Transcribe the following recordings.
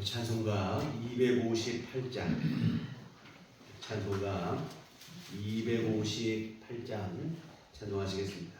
찬송가 258장 찬송가 258장 찬송하시겠습니다.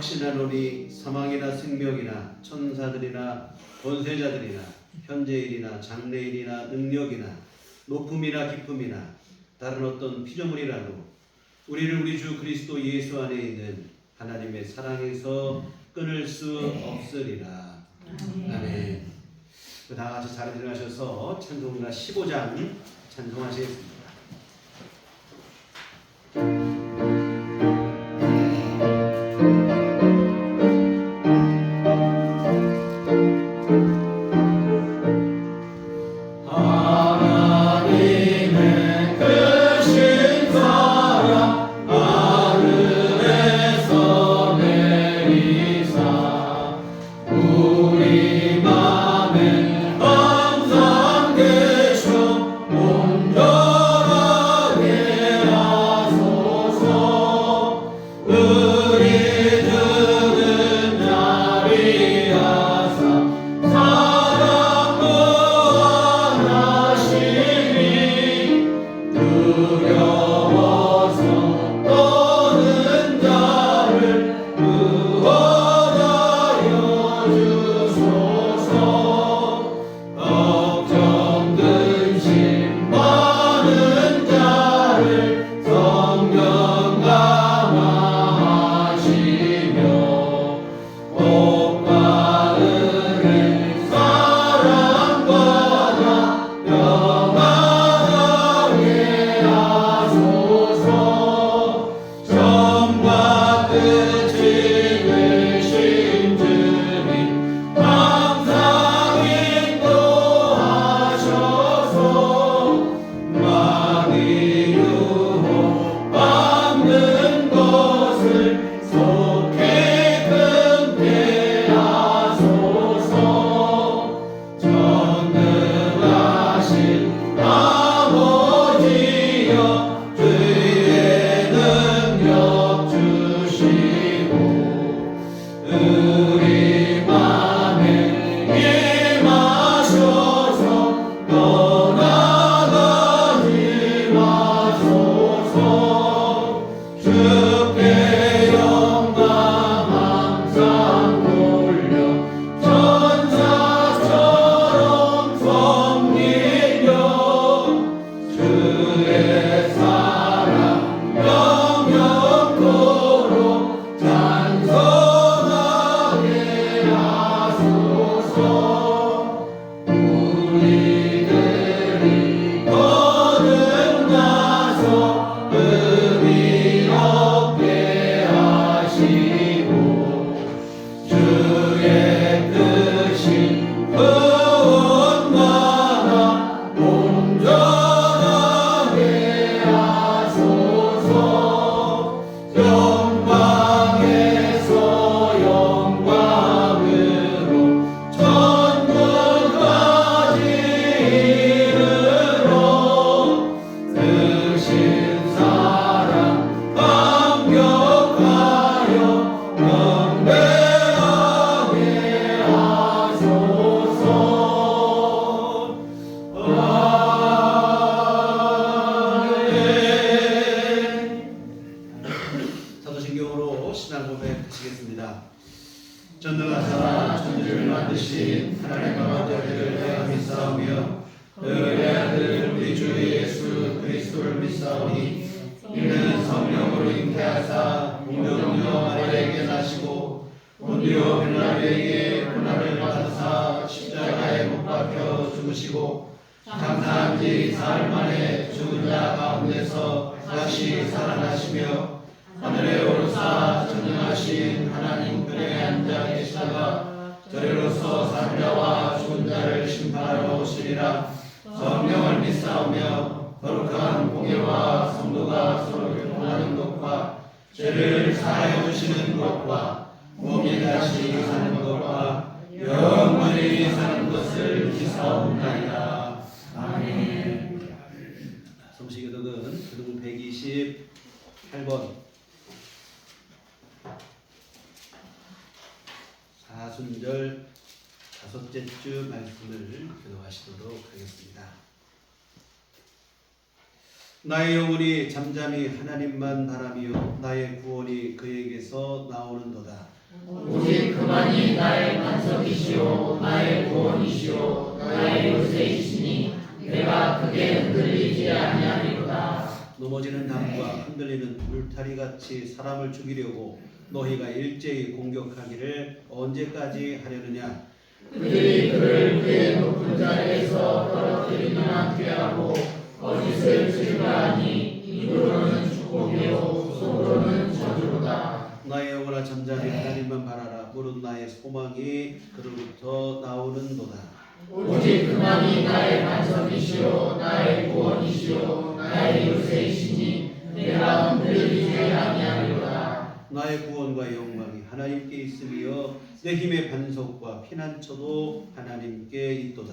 확신하노니 사망이나 생명이나 천사들이나 권세자들이나 현재일이나 장래일이나 능력이나 높음이나 깊음이나 다른 어떤 피조물이라도 우리를 우리 주 그리스도 예수 안에 있는 하나님의 사랑에서 끊을 수 없으리라. 아멘. 다 같이 자리에 일어나셔서 찬송가 15장 찬송하시겠습니다. 신앙 고백하시겠습니다. 전능하사 천지를 만드신 하나님과 아버지를 내가 믿사오며 그의 아들 우리 주 예수 그리스도를 믿사오니 이는 성령으로 잉태하사 동정녀 마리아에게 나시고 본디오 빌라도에게 고난을 받으사 십자가에 못 박혀 죽으시고 장사한 지 사흘 만에 죽은 자 가운데서 다시 살아나시며 하늘에 오르사 전능하신 하나님 우편에 앉아 계시다가 저리로서 산 자와 죽은 자를 심판하러 오시리라. 성령을 믿사오며 거룩한 공예와 성도가 서로 교통하는 것과 죄를 사하여 주시는 것과 몸이 다시 사는 것과 영원히 사는 것을 믿사옵나이다. 아멘. 성시교독은 교독 128번 사순절 다섯째 주 말씀을 교독하시도록 하겠습니다. 나의 영혼이 잠잠히 하나님만 바라며 나의 구원이 그에게서 나오는도다. 오직 그만이 나의 반석이시오 나의 구원이시오 나의 요새이시니 내가 크게 흔들리지 아니하리로다. 넘어지는 담과 흔들리는 울타리 같이 사람을 죽이려고 너희가 일제히 공격하기를 언제까지 하려느냐? 그들이 그를 그의 높은 자리에서 떨어뜨리기만 피하고 거짓을 증거하니 입으로는 축복이요 속으로는 저주로다. 나의 영혼아 잠잠히 하나님만 바라라. 무릇 나의 소망이 그로부터 나오는도다. 오직 그만이 나의 반석이시오 나의 구원이시오 나의 요새이시니 내가 흔들리지 아니하리로다. 나의 구원과 영광이 하나님께 있으며 내 힘의 반석과 피난처도 하나님께 있도다.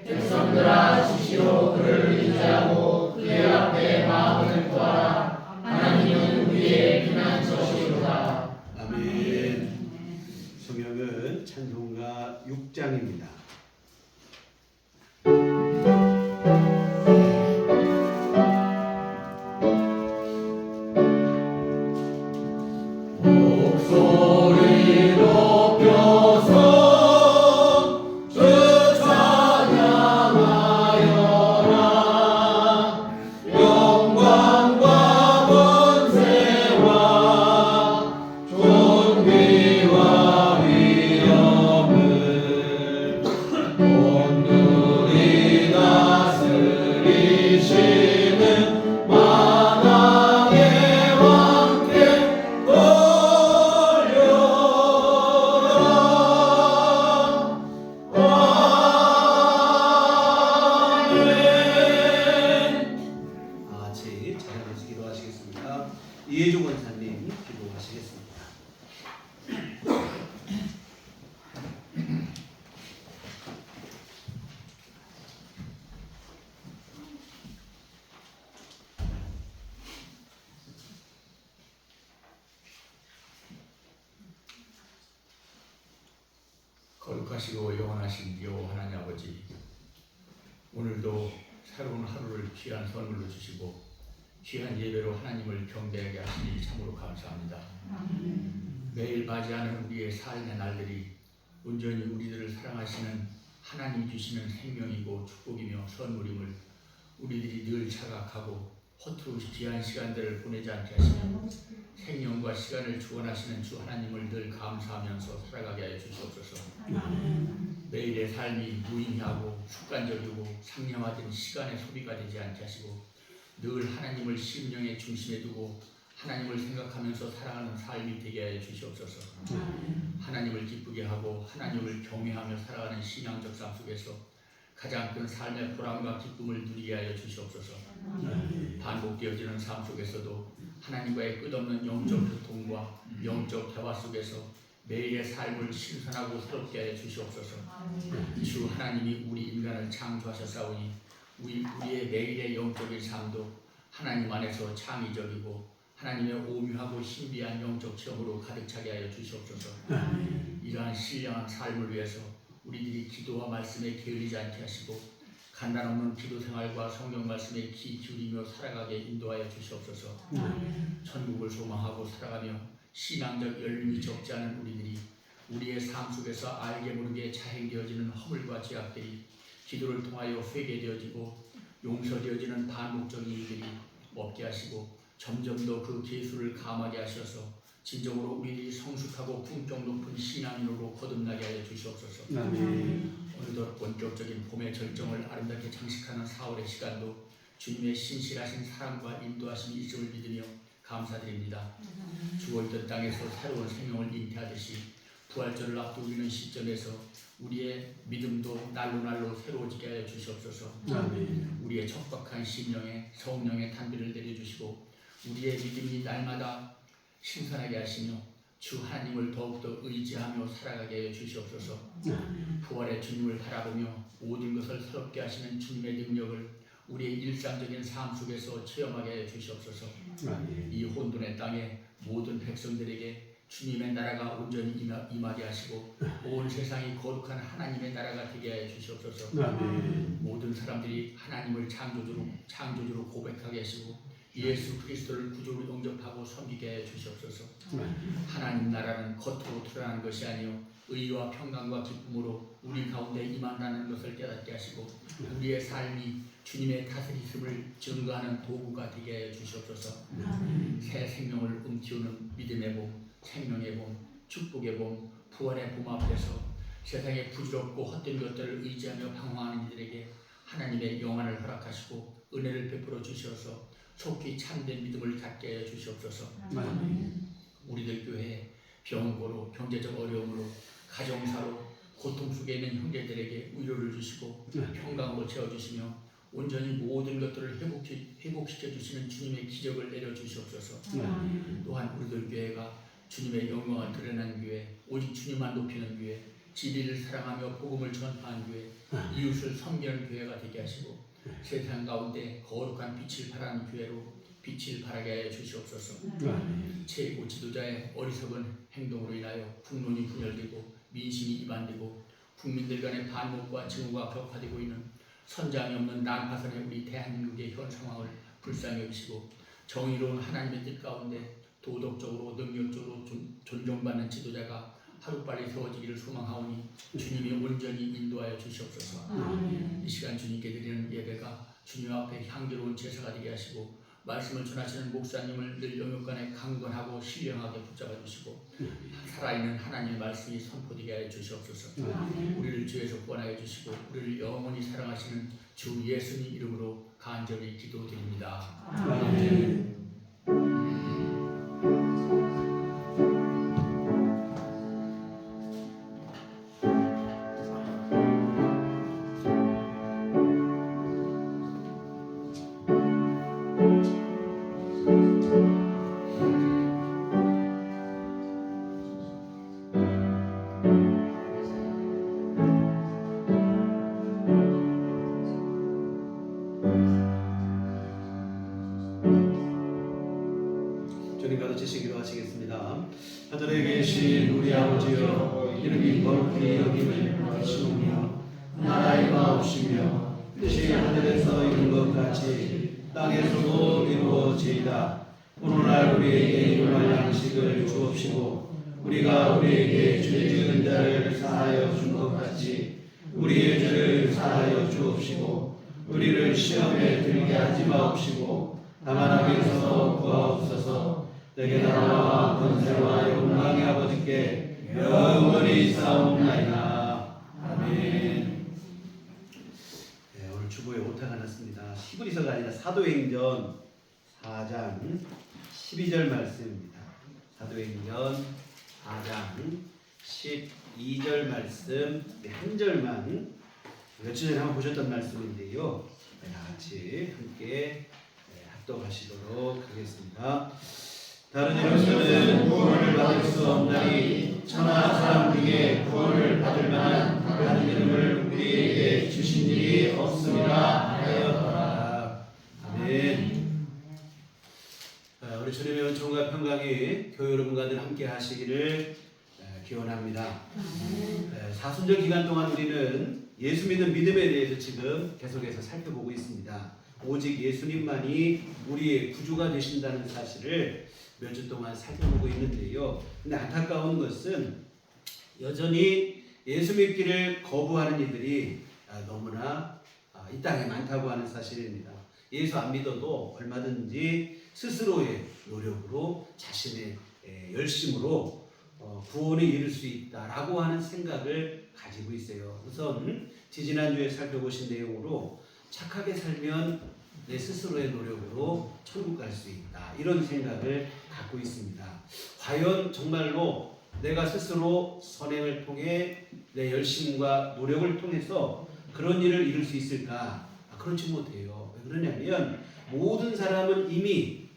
백성들아 지시로 그를 의지하고 그의 앞에 마음을 구하라. 하나님은 우리의 피난처시로다. 아멘. 성경은 찬송가 6장입니다. 목소리 높여서 주 찬양하여라. 영광과 권세와 존귀와 위엄을 온누리 다스리시는 만왕의 왕께 같이 찬양해서 기도하시겠습니다. 이혜주 권사님 기도하시겠습니다. 거룩하시고 영원하신 여호와 하나님 아버지, 오늘도 새로운 하루를 귀한 선물로 주시고 귀한 예배로 하나님을 경배하게 하시니 참으로 감사합니다. 매일 맞이하는 우리의 삶의 날들이 온전히 우리들을 사랑하시는 하나님이 주시는 생명이고 축복이며 선물임을 우리들이 늘 자각하고 허투루 귀한 시간들을 보내지 않게 하시며 생명과 시간을 주관하시는 주 하나님을 늘 감사하면서 살아가게 하여 주시옵소서. 매일의 삶이 무의미하고 습관적이고 상념화된 시간의 소비가 되지 않게 하시고 늘 하나님을 심령의 중심에 두고 하나님을 생각하면서 살아가는 삶이 되게 하여 주시옵소서. 하나님을 기쁘게 하고 하나님을 경외하며 살아가는 신앙적 삶 속에서 가장 큰 삶의 보람과 기쁨을 누리게 하여 주시옵소서. 반복되어지는 삶 속에서도 하나님과의 끝없는 영적 교통과 영적 대화 속에서 매일의 삶을 신선하고 새롭게 하여 주시옵소서. 주 하나님이 우리 인간을 창조하셨사오니 우리의 매일의 영적인 삶도 하나님 안에서 창의적이고 하나님의 오묘하고 신비한 영적 체험으로 가득 차게 하여 주시옵소서. 이러한 신령한 삶을 위해서 우리들이 기도와 말씀에 게을리지 않게 하시고 간단없는 기도 생활과 성경 말씀에 귀 기울이며 살아가게 인도하여 주시옵소서. 천국을 소망하고 살아가며 신앙적 열림이 적지 않은 우리들이 우리의 삶 속에서 알게 모르게 자행되어지는 허물과 죄악들이 기도를 통하여 회개되어지고 용서되어지는 반복적인 일들이 없게 하시고 점점 더 그 계수를 감하게 하셔서 진정으로 우리들이 성숙하고 품격 높은 신앙인으로 거듭나게 하여 주시옵소서. 어느덧 본격적인 봄의 절정을 아름답게 장식하는 4월의 시간도 주님의 신실하신 사랑과 인도하심이 있음을 믿으며 감사드립니다. 죽어있던 땅에서 새로운 생명을 잉태하듯이 부활절을 앞두고 있는 시점에서 우리의 믿음도 날로 새로워지게 하여 주시옵소서. 우리의 척박한 심령에 성령의 탄비를 내려주시고 우리의 믿음이 날마다 신선하게 하시며 주 하나님을 더욱더 의지하며 살아가게 하여 주시옵소서. 부활의 주님을 바라보며 모든 것을 새롭게 하시는 주님의 능력을 우리의 일상적인 삶 속에서 체험하게 하여 주시옵소서. 이 혼돈의 땅에 모든 백성들에게 주님의 나라가 온전히 임하게 하시고 온 세상이 거룩한 하나님의 나라가 되게 하여 주시옵소서. 모든 사람들이 하나님을 창조주로 고백하게 하시고 예수 그리스도를 구주로 영접하고 섬기게 해 주시옵소서. 하나님 나라는 겉으로 드러나는 것이 아니요 의와 평강과 기쁨으로 우리 가운데 임한다는 것을 깨닫게 하시고 우리의 삶이 주님의 다스리심을 증거하는 도구가 되게 해 주시옵소서. 새 생명을 움키우는 믿음의 봄, 생명의 봄, 축복의 봄, 부활의 봄 앞에서 세상에 부질없고 헛된 것들을 의지하며 방황하는 이들에게 하나님의 영안을 허락하시고 은혜를 베풀어 주셔서 속히 참된 믿음을 갖게 해 주시옵소서. 우리들 교회 병고로 경제적 어려움으로 가정사로 고통 속에 있는 형제들에게 위로를 주시고 평강으로 채워주시며 온전히 모든 것들을 회복시켜 주시는 주님의 기적을 내려 주시옵소서. 또한 우리들 교회가 주님의 영광을 드러내는 교회, 오직 주님만 높이는 교회, 진리를 사랑하며 복음을 전파하는 교회, 이웃을 섬기는 교회가 되게 하시고 세상 가운데 거룩한 빛을 발하는 교회로 빛을 발하게 하여 주시옵소서. 최고 지도자의 어리석은 행동으로 인하여 국론이 분열되고 민심이 이반되고 국민들 간의 반목과 증오가 격화되고 있는 선장이 없는 난파선의 우리 대한민국의 현 상황을 불쌍히 여기시고 정의로운 하나님의 뜻 가운데 도덕적으로 능력적으로 존경받는 지도자가 하루빨리 세워지기를 소망하오니 주님이 온전히 인도하여 주시옵소서. 이 시간 주님께 드리는 예배가 주님 앞에 향기로운 제사가 되게 하시고 말씀을 전하시는 목사님을 늘 영역간에 강건하고 신령하게 붙잡아 주시고 살아있는 하나님의 말씀이 선포되게 하여 주시옵소서. 우리를 죄에서 구원하여 주시고 우리를 영원히 사랑하시는 주 예수님 이름으로 간절히 기도드립니다. 아멘. 주님 가르치시기로 하시겠습니다. 하늘에 계신 우리 아버지여, 이름이 거룩히 여김을 받으시오며 나라의 마옵시며 뜻이 하늘에서 이룬 것 같이 땅에서도 이루어지이다. 오늘날 우리에게 일용할 양식을 주옵시고 우리가 우리에게 죄 지은 자를 사하여 준 것 같이 우리의 죄를 사하여 주옵시고 우리를 시험에 들게 하지 마옵시고 다만 악에서 구하옵소서. 내게 나라와 권세와 영광의 아버지께 영원히 싸움나이다. 아멘. 네, 오늘 주보에 오타가 났습니다. 히브리서가 아니라 사도행전 4장 12절 말씀입니다. 사도행전 4장 12절 말씀 한 절만 며칠 전에 한번 보셨던 말씀인데요. 같이 함께 합독하시도록 하겠습니다. 다른 이로서는 구원을 받을 수 없나니 천하 사람 중에 구원을 받을 만한 다른 이름을 우리에게 주신 일이 없음이라 하였더라. 아멘. 우리 주님의 은총과 평강이 교회 여러분과 늘 함께 하시기를 기원합니다. 사순절 기간 동안 우리는 예수 믿는 믿음에 대해서 지금 계속해서 살펴보고 있습니다. 오직 예수님만이 우리의 구주가 되신다는 사실을 몇 주 동안 살펴보고 있는데요. 근데 안타까운 것은 여전히 예수 믿기를 거부하는 이들이 너무나 이 땅에 많다고 하는 사실입니다. 예수 안 믿어도 얼마든지 스스로의 노력으로 자신의 열심으로 구원에 이를 수 있다라고 하는 생각을 가지고 있어요. 우선 지지난주에 살펴보신 내용으로 착하게 살면 내 스스로의 노력으로 천국 갈 수 있다, 이런 생각을 갖고 있습니다. 과연 정말로 내가 스스로 선행을 통해 내 열심과 노력을 통해서 그런 일을 이룰 수 있을까? 그렇지 못해요. 왜 그러냐면 모든 사람은 이미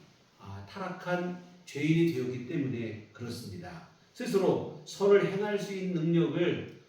타락한 죄인이 되었기 때문에 그렇습니다. 스스로 선을 행할 수 있는 능력을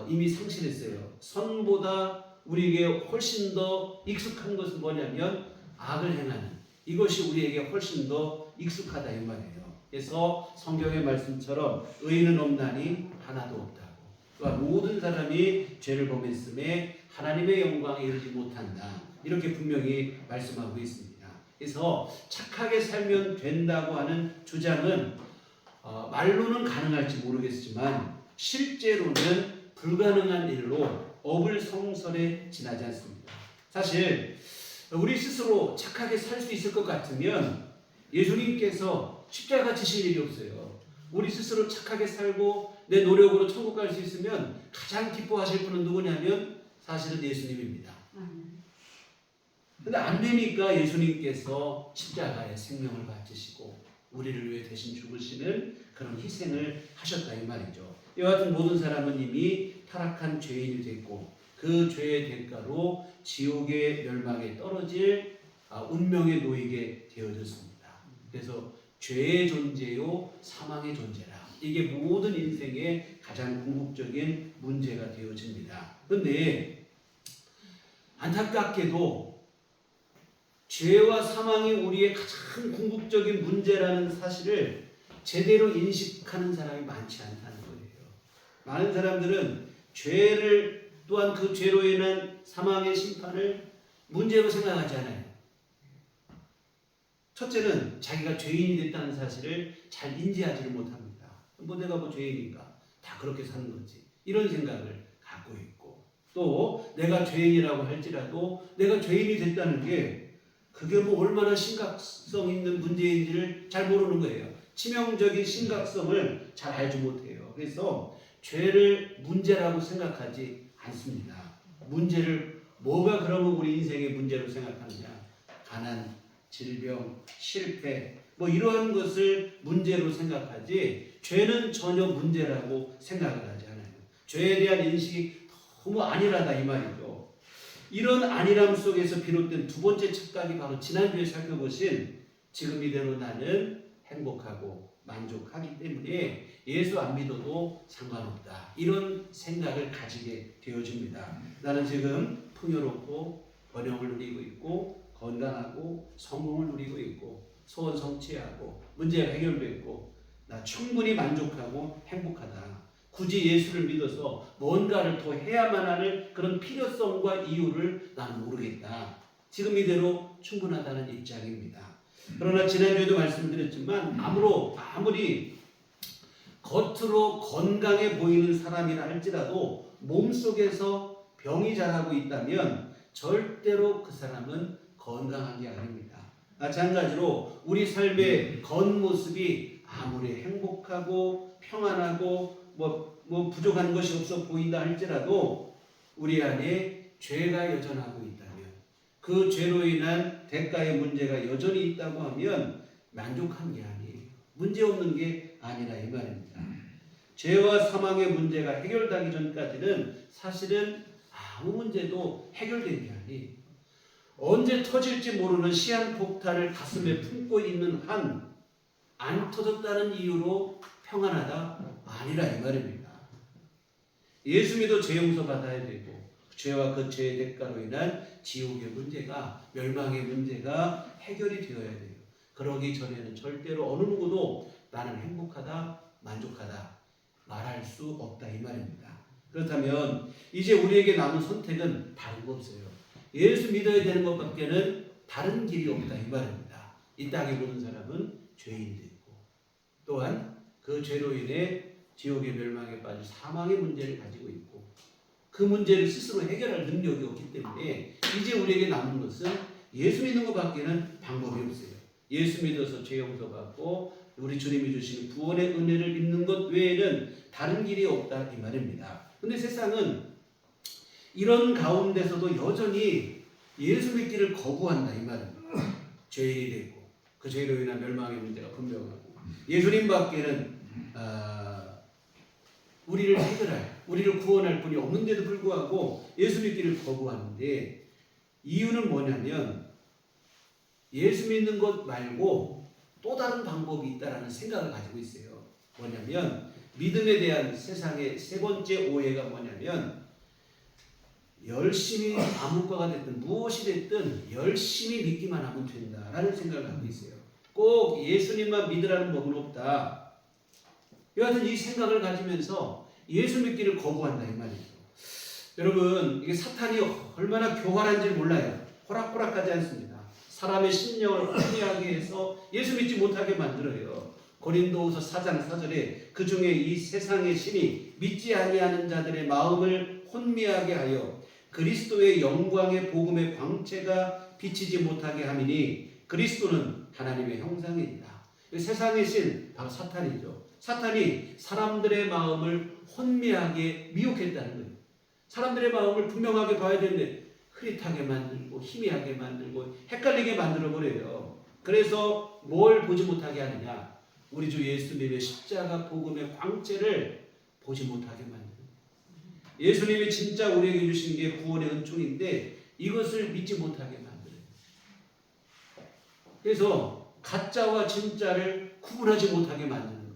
이미 상실했어요. 선보다 우리에게 훨씬 더 익숙한 것은 뭐냐면 악을 행하는, 이것이 우리에게 훨씬 더 익숙하다 이 말이에요. 그래서 성경의 말씀처럼 의인은 없나니 하나도 없다고, 그러니까 모든 사람이 죄를 범했음에 하나님의 영광에 이르지 못한다, 이렇게 분명히 말씀하고 있습니다. 그래서 착하게 살면 된다고 하는 주장은 말로는 가능할지 모르겠지만 실제로는 불가능한 일로 어불성설에 지나지 않습니다. 사실 우리 스스로 착하게 살 수 있을 것 같으면 예수님께서 십자가 지실 일이 없어요. 우리 스스로 착하게 살고 내 노력으로 천국 갈 수 있으면 가장 기뻐하실 분은 누구냐면 사실은 예수님입니다. 근데 안 되니까 예수님께서 십자가에 생명을 바치시고 우리를 위해 대신 죽으시는 그런 희생을 하셨다 이 말이죠. 이와 같은 모든 사람은 이미 타락한 죄인이 됐고 그 죄의 대가로 지옥의 멸망에 떨어질 운명에 놓이게 되어졌습니다. 그래서 죄의 존재요 사망의 존재라. 이게 모든 인생의 가장 궁극적인 문제가 되어집니다. 그런데 안타깝게도 죄와 사망이 우리의 가장 궁극적인 문제라는 사실을 제대로 인식하는 사람이 많지 않다는 거예요. 많은 사람들은 죄를 또한 그 죄로 인한 사망의 심판을 문제로 생각하지 않아요. 첫째는 자기가 죄인이 됐다는 사실을 잘 인지하지를 못합니다. 내가 죄인인가? 다 그렇게 사는 거지. 이런 생각을 갖고 있고 또 내가 죄인이라고 할지라도 내가 죄인이 됐다는 게 그게 얼마나 심각성 있는 문제인지를 잘 모르는 거예요. 치명적인 심각성을 잘 알지 못해요. 그래서 죄를 문제라고 생각하지 않습니다. 문제를 뭐가 그러면 우리 인생의 문제로 생각하느냐? 가난, 질병, 실패 이러한 것을 문제로 생각하지 죄는 전혀 문제라고 생각을 하지 않아요. 죄에 대한 인식이 너무 안일하다 이 말이죠. 이런 안일함 속에서 비롯된 두 번째 착각이 바로 지난주에 살펴보신 지금 이대로 나는 행복하고 만족하기 때문에 예수 안 믿어도 상관없다. 이런 생각을 가지게 되어집니다. 나는 지금 풍요롭고 번영을 누리고 있고 건강하고 성공을 누리고 있고 소원 성취하고 문제가 해결되고 나 충분히 만족하고 행복하다. 굳이 예수를 믿어서 뭔가를 더 해야만 하는 그런 필요성과 이유를 나는 모르겠다. 지금 이대로 충분하다는 입장입니다. 그러나 지난주에도 말씀드렸지만 아무리 겉으로 건강해 보이는 사람이라 할지라도 몸속에서 병이 자라고 있다면 절대로 그 사람은 건강한 게 아닙니다. 마찬가지로 우리 삶의 겉모습이 아무리 행복하고 평안하고 부족한 것이 없어 보인다 할지라도 우리 안에 죄가 여전하고 있다면 그 죄로 인한 대가의 문제가 여전히 있다고 하면 만족한 게 아니에요. 문제없는 게 아니라 이 말입니다. 죄와 사망의 문제가 해결되기 전까지는 사실은 아무 문제도 해결된 게 아니에요. 언제 터질지 모르는 시한폭탄을 가슴에 품고 있는 한 안 터졌다는 이유로 평안하다? 아니라 이 말입니다. 예수 믿어 죄 용서 받아야 되고 죄와 그 죄의 대가로 인한 지옥의 문제가 멸망의 문제가 해결이 되어야 돼요. 그러기 전에는 절대로 어느 누구도 나는 행복하다 만족하다 말할 수 없다 이 말입니다. 그렇다면 이제 우리에게 남은 선택은 다른 거 없어요. 예수 믿어야 되는 것밖에는 다른 길이 없다 이 말입니다. 이 땅에 보는 사람은 죄인이 되고 또한 그 죄로 인해 지옥의 멸망에 빠질 사망의 문제를 가지고 있고 그 문제를 스스로 해결할 능력이 없기 때문에 이제 우리에게 남은 것은 예수 믿는 것밖에는 방법이 없어요. 예수 믿어서 죄 용서받고 우리 주님이 주시는 구원의 은혜를 입는 것 외에는 다른 길이 없다 이 말입니다. 그런데 세상은 이런 가운데서도 여전히 예수 믿기를 거부한다 이 말입니다. 죄인이 되고 그 죄로 인한 멸망의 문제가 분명하고 예수님 밖에는 우리를 해결할, 우리를 구원할 분이 없는데도 불구하고 예수 믿기를 거부하는데 이유는 뭐냐면 예수 믿는 것 말고 또 다른 방법이 있다라는 생각을 가지고 있어요. 뭐냐면 믿음에 대한 세상의 세 번째 오해가 뭐냐면 열심히 아무과가 됐든 무엇이 됐든 열심히 믿기만 하면 된다라는 생각을 갖고 있어요. 꼭 예수님만 믿으라는 법은 없다. 여하튼 이 생각을 가지면서 예수 믿기를 거부한다 이 말이죠. 여러분 이게 사탄이 얼마나 교활한지 몰라요. 호락호락하지 않습니다. 사람의 심령을 혼미하게 해서 예수 믿지 못하게 만들어요. 고린도후서 4장 4절에 그 중에 이 세상의 신이 믿지 아니하는 자들의 마음을 혼미하게 하여 그리스도의 영광의 복음의 광채가 비치지 못하게 함이니 그리스도는 하나님의 형상이니라. 세상의 신 바로 사탄이죠. 사탄이 사람들의 마음을 혼미하게 미혹했다는 거예요. 사람들의 마음을 분명하게 봐야 되는데 흐릿하게 만들고 희미하게 만들고 헷갈리게 만들어버려요. 그래서 뭘 보지 못하게 하느냐? 우리 주 예수님의 십자가 복음의 광채를 보지 못하게 만드는 거예요. 예수님이 진짜 우리에게 주신 게 구원의 은총인데 이것을 믿지 못하게 만들어요. 그래서 가짜와 진짜를 구분하지 못하게 만드는 거예요.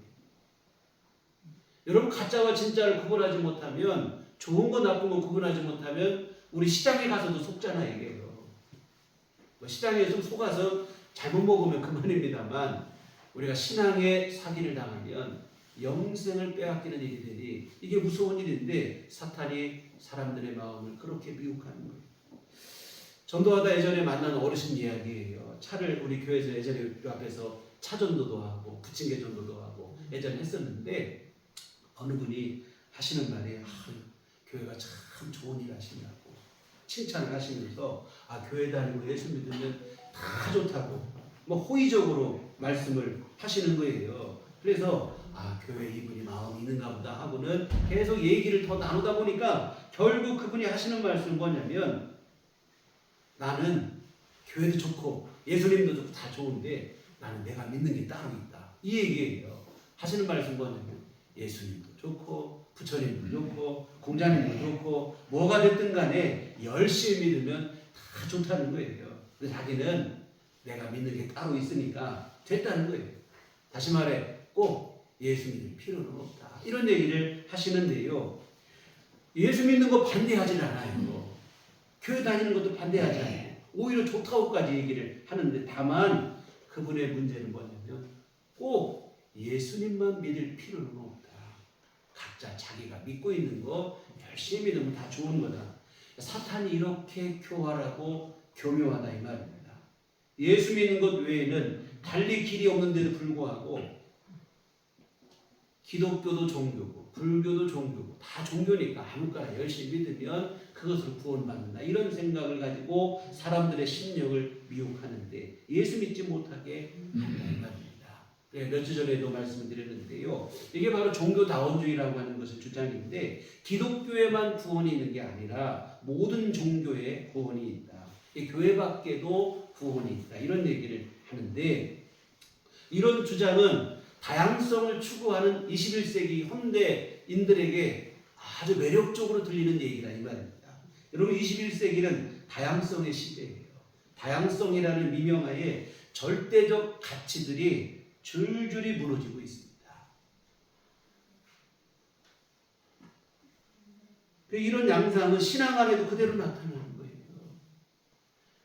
여러분, 가짜와 진짜를 구분하지 못하면, 좋은 거 나쁜 거 구분하지 못하면 우리 시장에 가서도 속잖아 이게요. 시장에서 속아서 잘못 먹으면 그만입니다만 우리가 신앙의 사기를 당하면 영생을 빼앗기는 일이 되니 이게 무서운 일인데 사탄이 사람들의 마음을 그렇게 미혹하는 거예요. 전도하다 예전에 만난 어르신 이야기예요. 차를 우리 교회에서 예전에 그 앞에서 차전도도 하고 부침개 전도도 하고 예전에 했었는데 어느 분이 하시는 말이 교회가 참 좋은 일 하신다고 칭찬을 하시면서 교회 다니고 예수 믿으면 다 좋다고 호의적으로 말씀을 하시는 거예요. 그래서 교회 이분이 마음이 있는가 보다 하고는 계속 얘기를 더 나누다 보니까 결국 그분이 하시는 말씀은 뭐냐면 나는 교회도 좋고 예수님도 좋고 다 좋은데 나는 내가 믿는 게 따로 있다. 이 얘기예요. 하시는 말씀은 뭐냐면 예수님도 좋고 부처님도 좋고 공자님도 좋고 뭐가 됐든 간에 열심히 믿으면 다 좋다는 거예요. 근데 자기는 내가 믿는 게 따로 있으니까 됐다는 거예요. 다시 말해 꼭 예수 믿을 필요는 없다. 이런 얘기를 하시는데요. 예수 믿는 거 반대하진 않아요. 교회 다니는 것도 반대하지 않아요. 오히려 좋다고까지 얘기를 하는데 다만 그분의 문제는 뭐냐면 꼭 예수님만 믿을 필요는 없다. 각자 자기가 믿고 있는 거 열심히 믿으면 다 좋은 거다. 사탄이 이렇게 교활하고 교묘하다 이 말입니다. 예수 믿는 것 외에는 달리 길이 없는데도 불구하고 기독교도 종교고 불교도 종교고 다 종교니까 아무거나 열심히 믿으면 그것으로 구원받는다. 이런 생각을 가지고 사람들의 심령을 미혹하는데 예수 믿지 못하게 한다 이 말입니다. 몇 주 전에도 말씀을 드렸는데요. 이게 바로 종교다원주의라고 하는 것의 주장인데 기독교에만 구원이 있는 게 아니라 모든 종교에 구원이 있다. 교회 밖에도 구원이 있다. 이런 얘기를 하는데 이런 주장은 다양성을 추구하는 21세기 현대인들에게 아주 매력적으로 들리는 얘기다 이 말입니다. 여러분 21세기는 다양성의 시대예요. 다양성이라는 미명하에 절대적 가치들이 줄줄이 무너지고 있습니다. 이런 양상은 신앙 안에도 그대로 나타나는 거예요.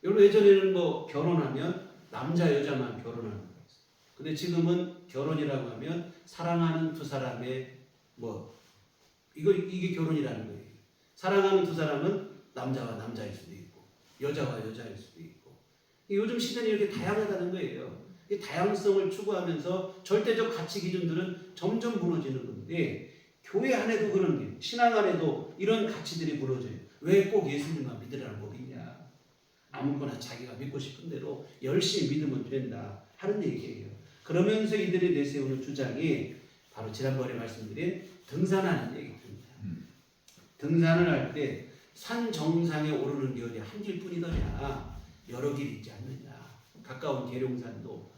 여러분 예전에는 결혼하면 남자 여자만 결혼하는 거예요. 근데 지금은 결혼이라고 하면 사랑하는 두 사람의 이게 결혼이라는 거예요. 사랑하는 두 사람은 남자와 남자일 수도 있고 여자와 여자일 수도 있고 요즘 시대는 이렇게 다양하다는 거예요. 이 다양성을 추구하면서 절대적 가치 기준들은 점점 무너지는 건데 교회 안에도 그런 게 신앙 안에도 이런 가치들이 무너져요. 왜 꼭 예수님만 믿으라는 법이 있냐. 아무거나 자기가 믿고 싶은 대로 열심히 믿으면 된다 하는 얘기예요. 그러면서 이들이 내세우는 주장이 바로 지난번에 말씀드린 등산하는 얘기입니다. 등산을 할 때 산 정상에 오르는 길이 한 길뿐이더냐 여러 길이 있지 않느냐. 가까운 계룡산도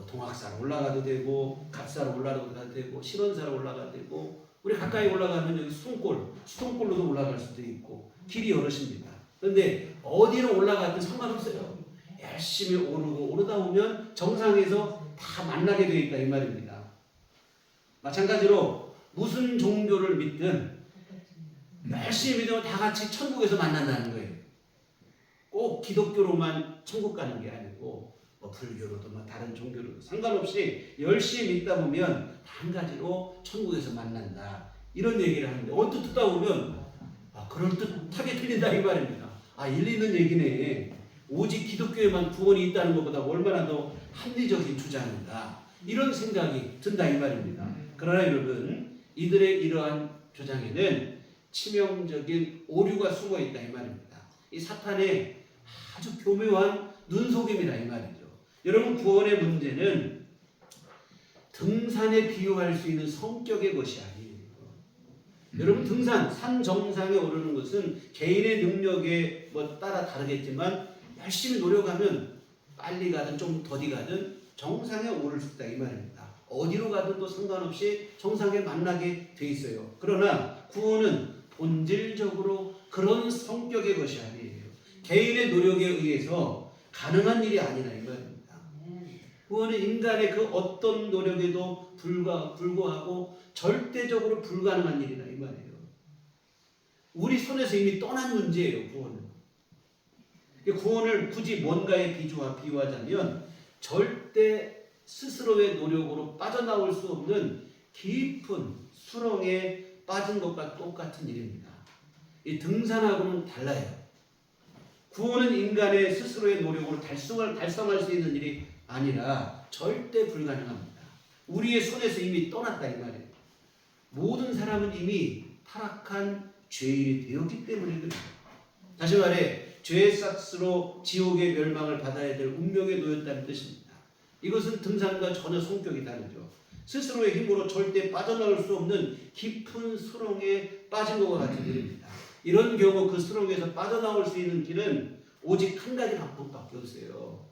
동학산 올라가도 되고 갑산 올라가도 되고 신원산 올라가도 되고 우리 가까이 올라가면 여기 수동골로도 올라갈 수도 있고 길이 여럿입니다. 그런데 어디로 올라가든 상관없어요. 열심히 오르다 보면 정상에서 다 만나게 되어 있다 이 말입니다. 마찬가지로 무슨 종교를 믿든 열심히 믿으면 다 같이 천국에서 만난다는 거예요. 꼭 기독교로만 천국 가는 게 아니고 불교로도 다른 종교로도 상관없이 열심히 믿다 보면 한 가지로 천국에서 만난다 이런 얘기를 하는데 언뜻 듣다 보면 그럴듯하게 틀린다 이 말입니다. 일리 있는 얘기네. 오직 기독교에만 구원이 있다는 것보다 얼마나 더 합리적인 주장인가 이런 생각이 든다 이 말입니다. 그러나 여러분 이들의 이러한 주장에는 치명적인 오류가 숨어 있다 이 말입니다. 이 사탄의 아주 교묘한 눈속임이다 이 말이죠. 여러분 구원의 문제는 등산에 비유할 수 있는 성격의 것이 아니에요. 여러분 등산, 산 정상에 오르는 것은 개인의 능력에 따라 다르겠지만 열심히 노력하면 빨리 가든 좀 더디 가든 정상에 오를 수 있다 이 말입니다. 어디로 가든 또 상관없이 정상에 만나게 돼 있어요. 그러나 구원은 본질적으로 그런 성격의 것이 아니에요. 개인의 노력에 의해서 가능한 일이 아니라 이 말입니다. 구원은 인간의 그 어떤 노력에도 불구하고 절대적으로 불가능한 일이다 이 말이에요. 우리 손에서 이미 떠난 문제예요. 구원을 굳이 뭔가에 비유하자면 절대 스스로의 노력으로 빠져나올 수 없는 깊은 수렁에 빠진 것과 똑같은 일입니다. 이 등산하고는 달라요. 구원은 인간의 스스로의 노력으로 달성할 수 있는 일이 아니라 절대 불가능합니다. 우리의 손에서 이미 떠났다 이 말이에요. 모든 사람은 이미 타락한 죄인이 되었기 때문에 그래요. 다시 말해 죄의 싹스로 지옥의 멸망을 받아야 될 운명에 놓였다는 뜻입니다. 이것은 등산과 전혀 성격이 다르죠. 스스로의 힘으로 절대 빠져나올 수 없는 깊은 수렁에 빠진 것과 같은 일입니다. 이런 경우 그 수렁에서 빠져나올 수 있는 길은 오직 한 가지 방법밖에 없어요.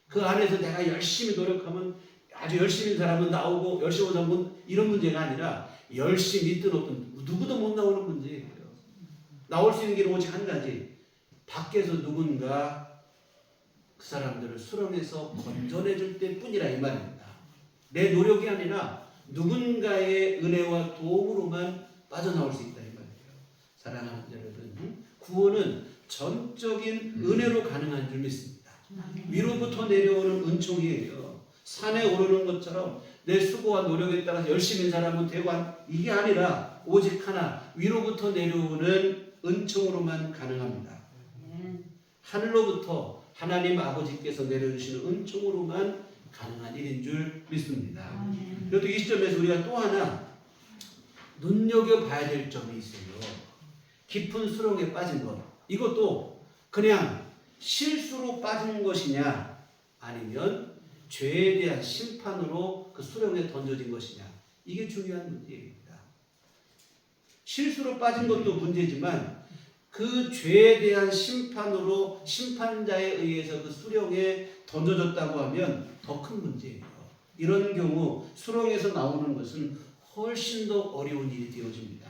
그 안에서 내가 열심히 노력하면 아주 열심히 사람은 나오고 열심히 온 사람은 이런 문제가 아니라 열심히 있든 없든 누구도 못 나오는 문제예요. 나올 수 있는 길은 오직 한 가지. 밖에서 누군가 그 사람들을 수렁에서 건져내 줄 때뿐이라 이 말입니다. 내 노력이 아니라 누군가의 은혜와 도움으로만 빠져나올 수 있다 이 말이에요. 사랑하는 여러분, 구원은 전적인 은혜로 가능한 줄 믿습니다. 위로부터 내려오는 은총이에요. 산에 오르는 것처럼 내 수고와 노력에 따라서 열심인 사람은 되고 이게 아니라 오직 하나 위로부터 내려오는 은총으로만 가능합니다. 하늘로부터 하나님 아버지께서 내려주시는 은총으로만 가능한 일인 줄 믿습니다. 그래도 이 시점에서 우리가 또 하나 눈여겨봐야 될 점이 있어요. 깊은 수렁에 빠진 것. 이것도 그냥 실수로 빠진 것이냐 아니면 죄에 대한 심판으로 그 수렁에 던져진 것이냐. 이게 중요한 문제입니다. 실수로 빠진 것도 문제지만 그 죄에 대한 심판으로 심판자에 의해서 그 수렁에 던져졌다고 하면 더 큰 문제예요. 이런 경우 수렁에서 나오는 것은 훨씬 더 어려운 일이 되어집니다.